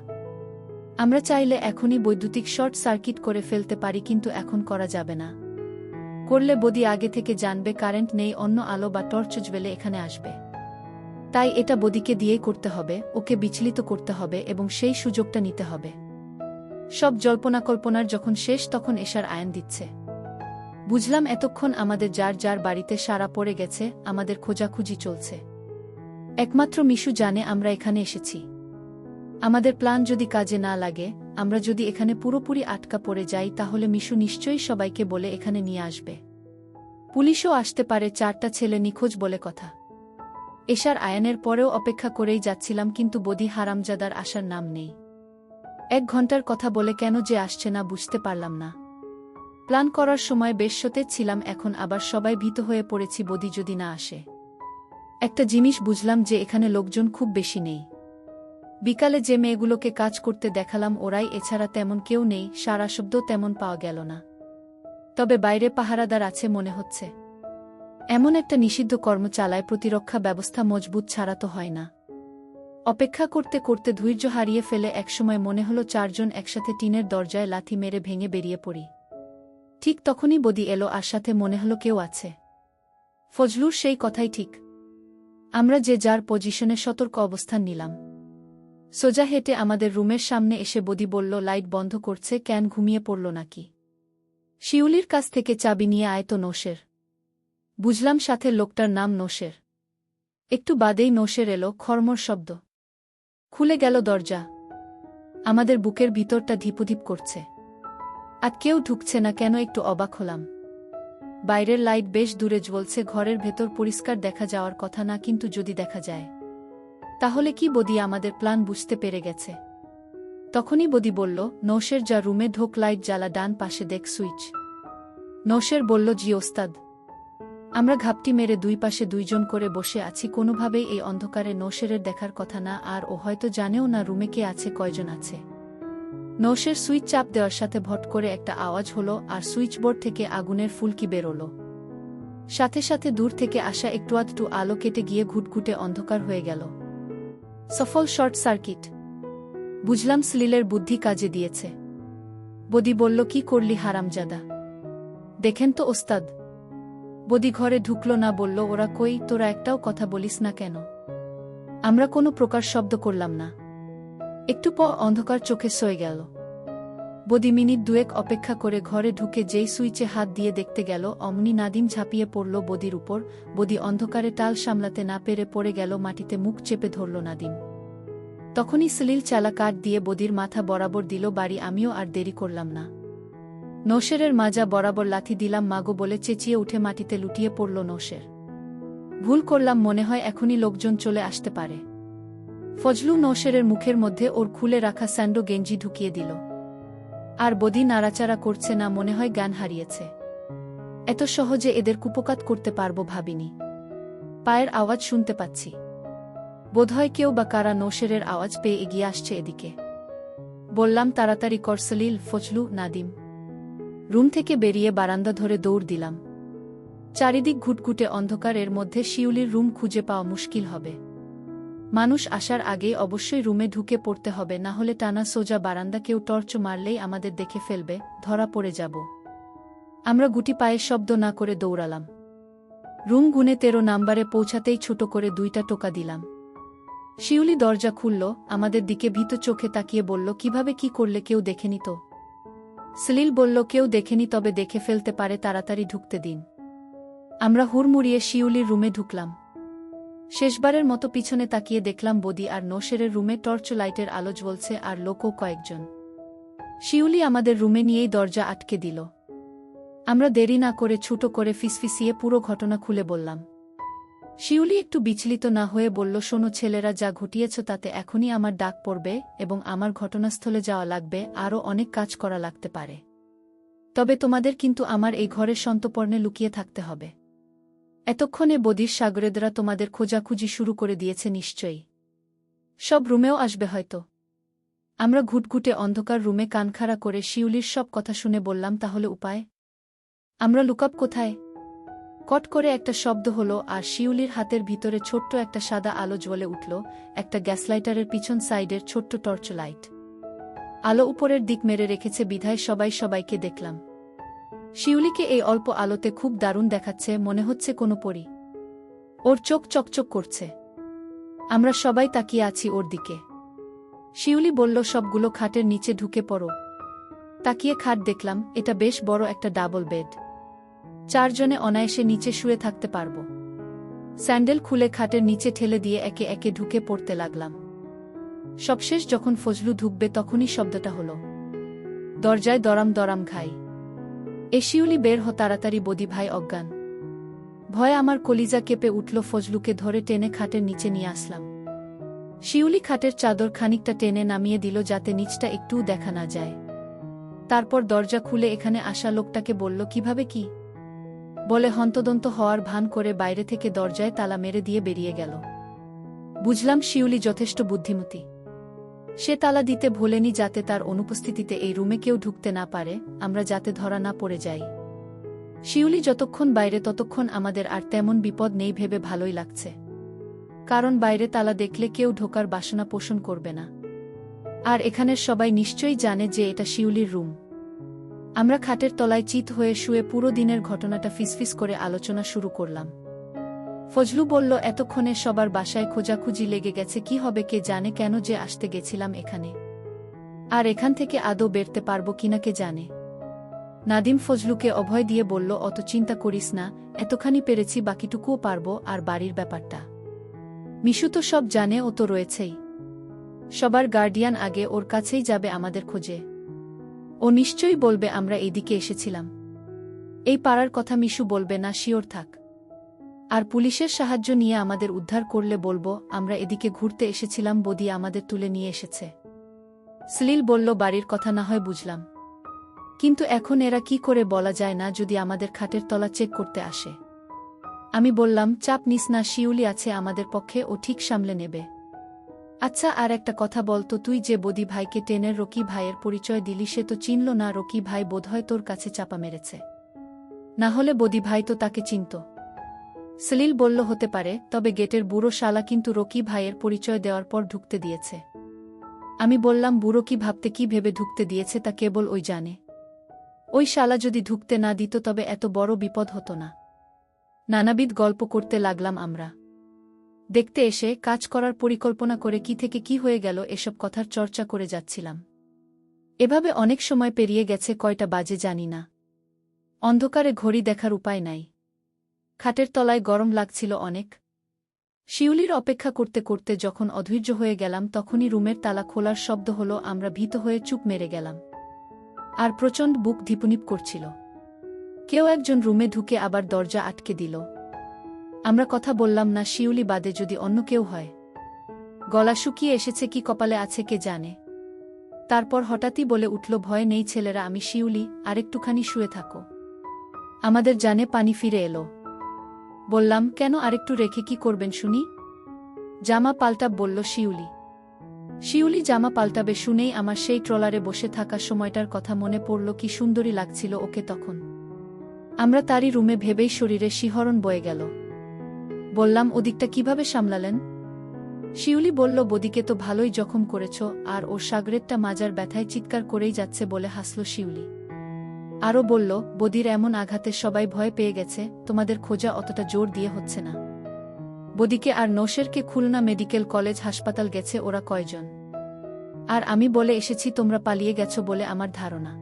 আমরা চাইলে এখনই বৈদ্যুতিক শর্ট সার্কিট করে ফেলতে পারি, কিন্তু এখন করা যাবে না। করলে বদি আগে থেকে জানবে কারেন্ট নেই, অন্য আলো বা টর্চ জ্বেলে এখানে আসবে। তাই এটা বদিকে দিয়েই করতে হবে, ওকে বিচলিত করতে হবে এবং সেই সুযোগটা নিতে হবে। সব জল্পনাকল্পনার যখন শেষ তখন এশার আয়ান দিচ্ছে। বুঝলাম এতক্ষণ আমাদের যার যার বাড়িতে সারা পড়ে গেছে, আমাদের খোঁজাখুঁজি চলছে। একমাত্র মিশু জানে আমরা এখানে এসেছি। আমাদের প্ল্যান যদি কাজে না লাগে, আমরা যদি এখানে পুরোপুরি আটকা পড়ে যাই, তাহলে মিশু নিশ্চয়ই সবাইকে বলে এখানে নিয়ে আসবে। পুলিশও আসতে পারে, 4টা ছেলে নিখোঁজ বলে কথা। এশার আয়ানের পরেও অপেক্ষা করেই যাচ্ছিলাম, কিন্তু বদি হারামজাদার আসার নাম নেই। 1 ঘন্টার কথা বলে কেন যে আসছে না বুঝতে পারলাম না। প্ল্যান করার সময় বেশ সতেজ ছিলাম, এখন আবার সবাই ভীত হয়ে পড়েছি বদি যদি না আসে। একটা জিনিস বুঝলাম যে এখানে লোকজন খুব বেশি নেই। বিকালে যে মেয়েগুলোকে কাজ করতে দেখালাম ওরাই, এছাড়া তেমন কেউ নেই, সারা শব্দ তেমন পাওয়া গেল না। তবে বাইরে পাহারাদার আছে মনে হচ্ছে। এমন একটা নিষিদ্ধ কর্ম চালায়, প্রতিরক্ষা ব্যবস্থা মজবুত ছাড়া তো হয় না। অপেক্ষা করতে করতে ধৈর্য হারিয়ে ফেলে একসময় মনে হলো 4 জন একসাথে টিনের দরজায় লাথি মেরে ভেঙে বেরিয়ে পড়ি। ঠিক তখনই বদি এলো, আর সাথে মনে হলো কেউ আছে। ফজলুর সেই কথাই ঠিক। আমরা যে যার পজিশনে সতর্ক অবস্থান নিলাম। সোজা হেঁটে আমাদের রুমের সামনে এসে বদি বলল, লাইট বন্ধ করছে কেন, ঘুমিয়ে পড়ল নাকি? শিউলির কাছ থেকে চাবি নিয়ে আয় তো নোশের। বুঝলাম সাথে লোকটার নাম নোশের। একটু বাদেই নোশের এলো খড়মড় শব্দ। খুলে গেল দরজা। আমাদের বুকের ভিতরটা ধিপুধিপ করছে। আর কেউ ঢুকছে না কেন একটু অবাক হলাম। বাইরের লাইট বেশ দূরে জ্বলছে, ঘরের ভেতর পরিষ্কার দেখা যাওয়ার কথা না, কিন্তু যদি দেখা যায় তাহলে কি বদি আমাদের প্ল্যান বুঝতে পেরে গেছে? তখনই বদি বলল, নৌশের যা রুমে ঢোক, লাইট জ্বালা, ডান পাশে দেখ সুইচ। নৌশের বলল, জি ওস্তাদ। আমরা ঘাপটি মেরে দুই পাশে দুইজন করে বসে আছি। কোনোভাবেই এই অন্ধকারে নৌশেরের দেখার কথা না, আর ও হয়তো জানেও না রুমে কে আছে, কয়জন আছে। নৌশের সুইচ চাপ দেওয়ার সাথে ভট করে একটা আওয়াজ হলো, আর সুইচবোর্ড থেকে আগুনের ফুলকি বেরোলো। সাথে সাথে দূর থেকে আসা একটু আধটু আলো কেটে গিয়ে ঘুটঘুটে অন্ধকার হয়ে গেল। সফল শর্ট সার্কিট। বুঝলাম সলিলের বুদ্ধি কাজে দিয়েছে। বদি বলল, কি করলি হারামজাদা? দেখেন তো ওস্তাদ। বদি ঘরে ঢুকলো না, বলল, ওরা কই? তোরা একটাও কথা বলিস না কেন? আমরা কোনো প্রকার শব্দ করলাম না। একটু পর অন্ধকার চোখে সয়ে গেল। বদি মিনিট দুয়েক অপেক্ষা করে ঘরে ঢুকে যেই সুইচে হাত দিয়ে দেখতে গেল, অমনি নাদিম ঝাঁপিয়ে পড়ল বদির উপর। বদি অন্ধকারে টাল সামলাতে না পেরে পড়ে গেল মাটিতে, মুখ চেপে ধরল নাদিম। তখনই সলিল চালা কাঠ দিয়ে বদির মাথা বরাবর দিল বাড়ি। আমিও আর দেরি করলাম না, নৌশেরের মাজা বরাবর লাথি দিলাম। মাগো বলে চেঁচিয়ে উঠে মাটিতে লুটিয়ে পড়ল নৌশের। ভুল করলাম মনে হয়, এখনই লোকজন চলে আসতে পারে। ফজলু নৌশেরের মুখের মধ্যে ওর খুলে রাখা স্যান্ডো গেঞ্জি ঢুকিয়ে দিল। আর বদি নাড়াচাড়া করছে না, মনে হয় জ্ঞান হারিয়েছে। এত সহজে এদের কুপোকাত করতে পারবো ভাবিনি। পায়ের আওয়াজ শুনতে পাচ্ছি। বোধহয় কেউ বা কারা নৌশেরের আওয়াজ পেয়ে এগিয়ে আসছে এদিকে। বললাম, তাড়াতাড়ি কর সলিল। ফজলু, নাদিম রুম থেকে বেরিয়ে বারান্দা ধরে দৌড় দিলাম। চারিদিক ঘুটঘুটে অন্ধকারের মধ্যে শিউলির রুম খুঁজে পাওয়া মুশকিল হবে। মানুষ আসার আগেই অবশ্যই রুমে ঢুকে পড়তে হবে, না হলে টানা সোজা বারান্দা, কেউ টর্চ মারলেই আমাদের দেখে ফেলবে, ধরা পড়ে যাব। আমরা গুটি পায়ে শব্দ না করে দৌড়ালাম। রুম গুনে 13 নাম্বারে পৌঁছাতেই ছোট করে 2টা টোকা দিলাম। শিউলি দরজা খুলল, আমাদের দিকে ভীত চোখে তাকিয়ে বলল, কিভাবে কি করলে? কেউ দেখেনি তো? সলিল বলল, কেউ দেখেনি, তবে দেখে ফেলতে পারে, তাড়াতাড়ি ঢুকতে দিন। আমরা হুড়মুড়িয়ে শিউলির রুমে ঢুকলাম। শেষবারের মতো পিছনে তাকিয়ে দেখলাম বদি আর নৌশেরের রুমে টর্চ লাইটের আলো জ্বলছে, আর লোকও কয়েকজন। শিউলি আমাদের রুমে নিয়েই দরজা আটকে দিল। আমরা দেরি না করে ছুটো করে ফিসফিসিয়ে পুরো ঘটনা খুলে বললাম। শিউলি একটু বিচলিত না হয়ে বলল, শোনো ছেলেরা, যা ঘটিয়েছ তাতে এখনই আমার ডাক পড়বে এবং আমার ঘটনাস্থলে যাওয়া লাগবে, আরও অনেক কাজ করা লাগতে পারে। তবে তোমাদের কিন্তু আমার এই ঘরের সন্তর্পণে লুকিয়ে থাকতে হবে। এতক্ষণে বদির সাগরেদরা তোমাদের খোঁজাখুঁজি শুরু করে দিয়েছে নিশ্চয়ই। সব রুমেও আসবে হয়তো। আমরা ঘুটঘুটে অন্ধকার রুমে কানখাড়া করে শিউলির সব কথা শুনে বললাম, তাহলে উপায়? আমরা লুকাব কোথায়? কট করে একটা শব্দ হলো, আর শিউলির হাতের ভিতরে ছোট্ট একটা সাদা আলো জ্বলে উঠল, একটা গ্যাসলাইটারের পিছন সাইডের ছোট্ট টর্চ লাইট। আলো উপরের দিক মেরে রেখেছে বিধায় সবাইকে দেখলাম। শিউলিকে এই অল্প আলোতে খুব দারুণ দেখাচ্ছে, মনে হচ্ছে কোনো পরী। ওর চোখ চকচক করছে। আমরা সবাই তাকিয়ে আছি ওর দিকে। শিউলি বলল, সবগুলো খাটের নিচে ঢুকে পড়ো। তাকিয়ে খাট দেখলাম, এটা বেশ বড় একটা ডাবল বেড। 4 জনে অনায়াসে নিচে শুয়ে থাকতে পারব। স্যান্ডেল খুলে খাটের নিচে ঠেলে দিয়ে একে একে ঢুকে পড়তে লাগলাম। সবশেষ যখন ফজলু ঢুকবে তখনই শব্দটা হলো। দরজায় দরাম দরাম ঘাই। এ শিউলি, বের হ তাড়াতাড়ি, বদি ভাই অজ্ঞান। ভয়ে আমার কলিজা কেঁপে উঠল। ফজলুকে ধরে টেনে খাটের নিচে নিয়ে আসলাম। শিউলি খাটের চাদর খানিকটা টেনে নামিয়ে দিল যাতে নিচটা একটুও দেখা না যায়। তারপর দরজা খুলে এখানে আসা লোকটাকে বলল, কিভাবে কি বলে হন্তদন্ত হওয়ার ভান করে বাইরে থেকে দরজায় তালা মেরে দিয়ে বেরিয়ে গেল। বুঝলাম শিউলি যথেষ্ট বুদ্ধিমতী। সে তালা দিতে ভোলেনি যাতে তার অনুপস্থিতিতে এই রুমে কেউ ঢুকতে না পারে, আমরা যাতে ধরা না পড়ে যাই। শিউলি যতক্ষণ বাইরে ততক্ষণ আমাদের আর তেমন বিপদ নেই ভেবে ভালোই লাগছে। কারণ বাইরে তালা দেখলে কেউ ঢোকার বাসনা পোষণ করবে না। আর এখানের সবাই নিশ্চয়ই জানে যে এটা শিউলির রুম। আমরা খাটের তলায় চিত হয়ে শুয়ে পুরো দিনের ঘটনাটা ফিসফিস করে আলোচনা শুরু করলাম। ফজলু বলল, এতক্ষণে সবার বাসায় খোঁজাখুঁজি লেগে গেছে, কি হবে কে জানে, কেন যে আসতে গেছিলাম এখানে, আর এখান থেকে আদৌ বেরতে পারবো কিনা কে জানে। নাদিম ফজলুকে অভয় দিয়ে বলল, অত চিন্তা করিস না, এতখানি পেরেছি, বাকিটুকুও পারব। আর বাড়ির ব্যাপারটা মিশু তো সব জানে, ও তো রয়েছেই সবার গার্ডিয়ান, আগে ওর কাছেই যাবে আমাদের খোঁজে। ও নিশ্চয়ই বলবে আমরা এইদিকে এসেছিলাম। এই পাড়ার কথা মিশু বলবে না, শিওর থাক। আর পুলিশের সাহায্য নিয়ে আমাদের উদ্ধার করলে বলবো আমরা এদিকে ঘুরতে এসেছিলাম, বদি আমাদের তুলে নিয়ে এসেছে। সলিল বলল, বাড়ির কথা না হয় বুঝলাম, কিন্তু এখন এরা কি করে বলা যায় না যদি আমাদের খাটের তলা চেক করতে আসে। আমি বললাম, চাপ নিস না, শিউলি আছে আমাদের পক্ষে, ও ঠিক সামলে নেবে। আচ্ছা, আর একটা কথা বলতো, তুই যে বদি ভাইকে টেনের রকি ভাইয়ের পরিচয় দিলি, সে তো চিনল না। রকি ভাই বোধহয় তোর কাছে চাপা মেরেছে, না হলে বদি ভাই তো তাকে চিনত। সলিল বলল, হতে পারে, তবে গেটের বুড়ো শালা কিন্তু রকি ভাইয়ের পরিচয় দেওয়ার পর ঢুকতে দিয়েছে। আমি বললাম, বুড়ো কি ভাবতে, কি ভেবে ঢুকতে দিয়েছে তা কেবল ওই জানে। ওই শালা যদি ঢুকতে না দিত তবে এত বড় বিপদ হতো না। নানাবিধ গল্প করতে লাগলাম আমরা। দেখতে এসে কাজ করার পরিকল্পনা করে কি থেকে কি হয়ে গেল এসব কথার চর্চা করে যাচ্ছিলাম। এভাবে অনেক সময় পেরিয়ে গেছে, কয়টা বাজে জানি না। অন্ধকারে ঘড়ি দেখার উপায় নাই। খাটের তলায় গরম লাগছিল অনেক। শিউলির অপেক্ষা করতে করতে যখন অধৈর্য হয়ে গেলাম, তখনই রুমের তালা খোলার শব্দ হলো। আমরা ভীত হয়ে চুপ মেরে গেলাম। আর প্রচণ্ড বুক ধিপুনিপ করছিল। কেউ একজন রুমে ঢুকে আবার দরজা আটকে দিল। আমরা কথা বললাম না, শিউলি বাদে যদি অন্য কেউ হয়। গলা শুকিয়ে এসেছে কি কপালে আছে কে জানে। তারপর হঠাৎই বলে উঠল, ভয় নেই ছেলেরা, আমি শিউলি, আরেকটুখানি শুয়ে থাকো। আমাদের জানে পানি ফিরে এলো। বললাম, কেন, আরেকটু রেখে কি করবেন শুনি? জামা পাল্টাব, বলল শিউলি। শিউলি জামা পাল্টাবে শুনেই আমার সেই ট্রলারে বসে থাকা সময়টার কথা মনে পড়ল। কি সুন্দরী লাগছিল ওকে তখন। আমরা তারই রুমে ভেবেই শরীরে শিহরণ বয়ে গেল। বললাম, ওদিকটা কিভাবে সামলালেন? শিউলি বলল, বদিকে তো ভালোই জখম করেছ, আর ওর সাগরেরটা মাজার ব্যথায় চিৎকার করেই যাচ্ছে বলে হাসল শিউলি। আরও বলল, বদির এমন আঘাতে সবাই ভয় পেয়ে গেছে, তোমাদের খোঁজা অতটা জোর দিয়ে হচ্ছে না। বদিকে আর নৌশেরকে খুলনা মেডিকেল কলেজ হাসপাতাল গেছে ওরা কয়জন। আর আমি বলে এসেছি তোমরা পালিয়ে গেছ বলে আমার ধারণা।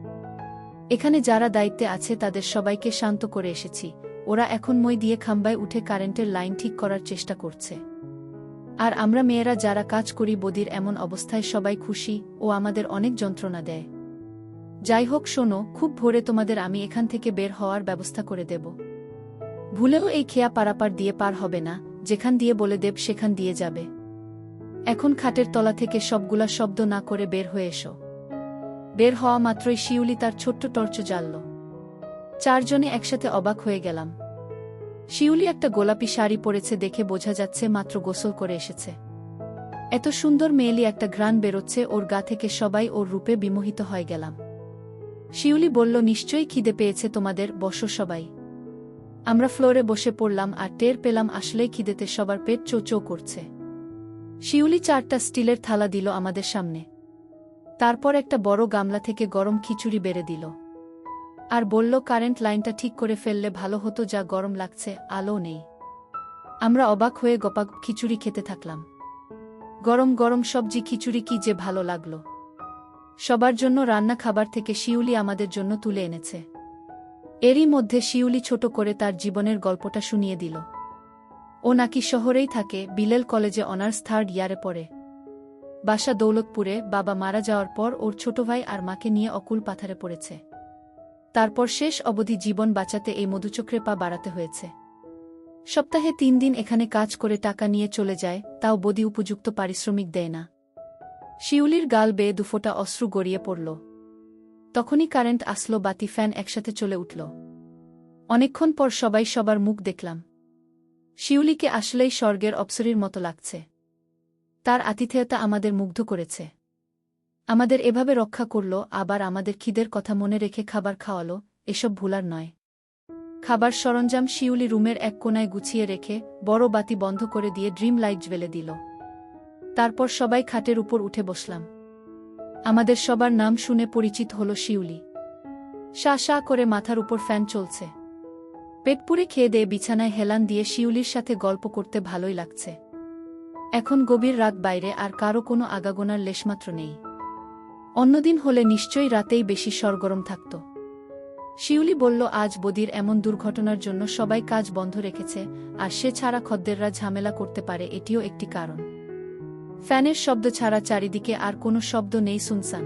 এখানে যারা দায়িত্বে আছে তাদের সবাইকে শান্ত করে এসেছি। ওরা এখন মই দিয়ে খাম্বায় উঠে কারেন্টের লাইন ঠিক করার চেষ্টা করছে। আর আমরা মেয়েরা যারা কাজ করি বদির এমন অবস্থায় সবাই খুশি, ও আমাদের অনেক যন্ত্রণা দেয়। যাই হোক শোনো, খুব ভোরে তোমাদের আমি এখান থেকে বের হওয়ার ব্যবস্থা করে দেব। ভুলেও এই খেয়া পারাপার দিয়ে পার হবে না, যেখান দিয়ে বলে দেব সেখান দিয়ে যাবে। এখন খাটের তলা থেকে সবগুলা শব্দ না করে বের হয়ে এসো। বের হওয়া মাত্রই শিউলি তার ছোট্ট টর্চ জ্বালল। চারজনে একসাথে অবাক হয়ে গেলাম। শিউলি একটা গোলাপি শাড়ি পরেছে দেখে বোঝা যাচ্ছে মাত্র গোসল করে এসেছে। এত সুন্দর মেয়েলি একটা ঘ্রাণ বেরোচ্ছে ওর গা থেকে, সবাই ওর রূপে বিমোহিত হয়ে গেলাম। শিউলি বলল, নিশ্চয়ই খিদে পেয়েছে তোমাদের, বসো সবাই। আমরা ফ্লোরে বসে পড়লাম আর টের পেলাম আসলেই খিদেতে সবার পেট চো চো করছে। শিউলি 4টা স্টিলের থালা দিল আমাদের সামনে। তারপর একটা বড় গামলা থেকে গরম খিচুড়ি বেড়ে দিল। আর বলল, কারেন্ট লাইনটা ঠিক করে ফেললে ভালো হতো, যা গরম লাগছে, আলো নেই। আমরা অবাক হয়ে গপাগ খিচুড়ি খেতে থাকলাম। গরম গরম সবজি খিচুড়ি কি যে ভালো লাগলো। সবার জন্য রান্না খাবার থেকে শিউলি আমাদের জন্য তুলে এনেছে। এরই মধ্যে শিউলি ছোট করে তার জীবনের গল্পটা শুনিয়ে দিল। ও নাকি শহরেই থাকে, বিলেল কলেজে অনার্স 3rd ইয়ারে পড়ে। বাসা দৌলতপুরে, বাবা মারা যাওয়ার পর ওর ছোট ভাই আর মাকে নিয়ে অকুল পাথারে পড়েছে। তারপর শেষ অবধি জীবন বাঁচাতে এই মধুচক্রে পা বাড়াতে হয়েছে। সপ্তাহে 3 দিন এখানে কাজ করে টাকা নিয়ে চলে যায়, তাও বদি উপযুক্ত পারিশ্রমিক দেয় না। শিউলির গাল বেয়ে 2 ফোঁটা অশ্রু গড়িয়ে পড়ল। তখনই কারেন্ট আসলো, বাতি ফ্যান একসাথে চলে উঠল। অনেকক্ষণ পর সবাই সবার মুখ দেখলাম। শিউলিকে আসলেই স্বর্গের অপ্সরীর মতো লাগছে। তার আতিথেয়তা আমাদের মুগ্ধ করেছে। আমাদের এভাবে রক্ষা করল, আবার আমাদের খিদের কথা মনে রেখে খাবার খাওয়ালো, এসব ভুলার নয়। খাবার সরঞ্জাম শিউলি রুমের এক কোনায় গুছিয়ে রেখে বড় বাতি বন্ধ করে দিয়ে ড্রিম লাইট জ্বেলে দিল। তারপর সবাই খাটের উপর উঠে বসলাম। আমাদের সবার নাম শুনে পরিচিত হল শিউলি। শা শা করে মাথার উপর ফ্যান চলছে। পেট পুরে খেয়ে দিয়ে বিছানায় হেলান দিয়ে শিউলির সাথে গল্প করতে ভালোই লাগছে। এখন গভীর রাত, বাইরে আর কারো কোনো আগাগোনার লেশমাত্র নেই। অন্যদিন হলে নিশ্চয়ই রাতেই বেশি সরগরম থাকত। শিউলি বলল আজ বদির এমন দুর্ঘটনার জন্য সবাই কাজ বন্ধ রেখেছে, আর সে ছাড়া খদ্দেররা ঝামেলা করতে পারে এটিও একটি কারণ। ফ্যানের শব্দ ছাড়া চারিদিকে আর কোনো শব্দ নেই, শুনসান।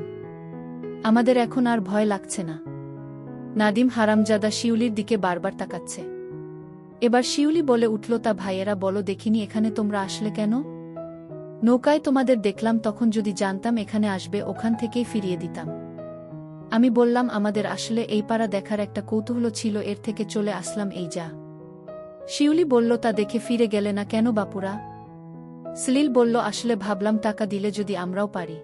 আমাদের এখন আর ভয় লাগছে না। নাদিম হারামজাদা শিউলির দিকে বারবার তাকাচ্ছে। এবার শিউলি বলে উঠল, তা ভাইয়েরা বলো দেখিনি এখানে তোমরা আসলে কেন? নৌকায় তোমাদের দেখলাম, তখন যদি জানতাম এখানে আসবে ওখান থেকেই ফিরিয়ে দিতাম। আমি বললাম আমাদের আসলে এই পাড়া দেখার একটা কৌতূহল ছিল, এর থেকে চলে আসলাম এই যা। শিউলি বলল, তা দেখে ফিরে গেলে না কেন বাপুরা? সলিল বলল, আসলে ভাবলাম টাকা দিলে যদি আমরাও পারি।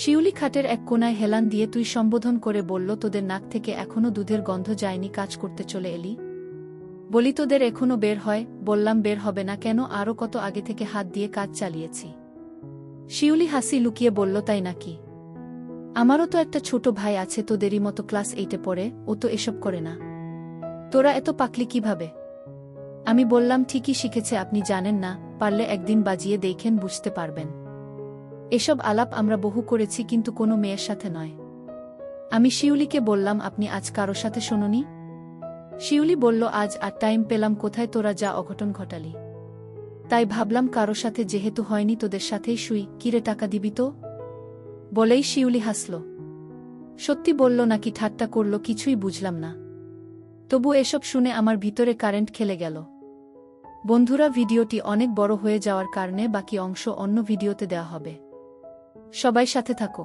শিউলি খাটের এক কোনায় হেলান দিয়ে তুই সম্বোধন করে বলল, তোদের নাক থেকে এখনো দুধের গন্ধ যায়নি, কাজ করতে চলে এলি? বলি তোদের এখনো বের হয়? বললাম বের হবে না কেন, আরও কত আগে থেকে হাত দিয়ে কাজ চালিয়েছি। শিউলি হাসি লুকিয়ে বলল, তাই নাকি? আমারও তো একটা ছোট ভাই আছে তোদেরই মতো, ক্লাস 8-এ পড়ে, ও তো এসব করে না। তোরা এত পাকলি কিভাবে? আমি বললাম ঠিকই শিখেছে, আপনি জানেন না, পারলে একদিন বাজিয়ে দেখেন, বুঝতে পারবেন। এসব আলাপ আমরা বহু করেছি, কিন্তু কোনো মেয়ের সাথে নয়। আমি শিউলিকে বললাম, আপনি আজ কারো সাথে শোনোনি? শিউলি বলল, আজ আর টাইম পেলাম কোথায়, তোরা যা অঘটন ঘটালি, তাই ভাবলাম কারো সাথে যেহেতু হয়নি তোদের সাথেই শুই। কিরে টাকা দিবি তো? বলেই শিউলি হাসল। সত্যি বলল নাকি ঠাট্টা করল কিছুই বুঝলাম না। তবু এসব শুনে আমার ভিতরে কারেন্ট খেলে গেল। বন্ধুরা, ভিডিওটি অনেক বড় হয়ে যাওয়ার কারণে বাকি অংশ অন্য ভিডিওতে দেওয়া হবে। সবাই সাথে থাকো।